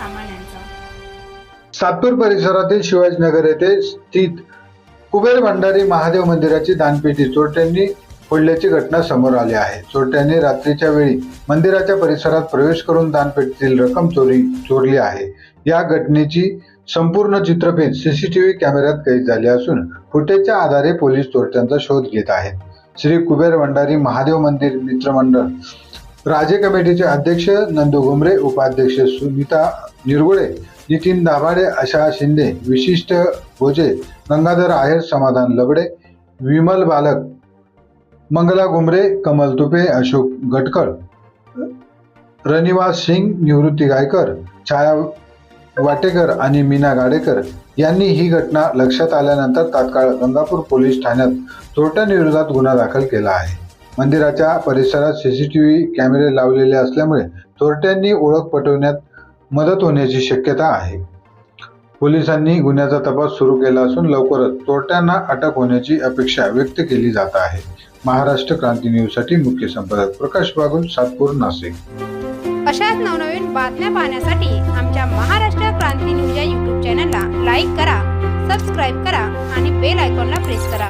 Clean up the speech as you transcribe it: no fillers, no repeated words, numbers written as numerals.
सामान यांचा। सातपूर परिसरातील शिवाजीनगर येथे स्थित कुबेर भंडारी महादेव मंदिराची दानपेटी चोरट्यांनी फोडल्याची घटना समोर आली आहे। चोरट्यांनी रात्रीच्या वेळी मंदिराच्या परिसरात प्रवेश करून दानपेटीतील रक्कम चोरली आहे। या घटनेची संपूर्ण चित्रफित सीसीटीव्ही कॅमेऱ्यात कैद झाली असून फुटेजच्या आधारे पोलीस चोरट्यांचा शोध घेत आहेत। श्री कुबेर भंडारी महादेव मंदिर मित्रमंडळ राजे कमिटीचे अध्यक्ष नंदू घुमरे, उपाध्यक्ष सुनीता निरगुळे, नितीन दाभाडे, आशा शिंदे, विशिष्ट भोजे, गंगाधर आहेर, समाधान लबडे, विमल बालक, मंगला घुमरे, कमल तुपे, अशोक गटकळ, रनिवास सिंग, निवृत्ती गायकर, छाया वाटेकर आणि मीना गाडेकर यांनी ही घटना लक्षात आल्यानंतर तात्काळ गंगापूर पोलीस ठाण्यात चोरट्यांविरोधात गुन्हा दाखल केला आहे। मंदिराच्या परिसरात सीसीटीव्ही कॅमेरे लावलेले असल्यामुळे चोरट्यांनी ओळख पटवण्यात मदत होण्याची शक्यता आहे। पोलिसांनी गुन्ह्याचा तपास सुरू केला असून लवकरच चोरट्यांना अटक होण्याची अपेक्षा व्यक्त केली जात आहे। महाराष्ट्र क्रांती न्यूजसाठी मुख्य संपादक प्रकाश बागुल, सातपूर, नाशिक। अशाच नवनवीन बातम्या पाहण्यासाठी आमच्या महाराष्ट्र क्रांती न्यूज या YouTube चॅनलला लाईक करा, सबस्क्राईब करा आणि बेल आयकॉनला प्रेस करा।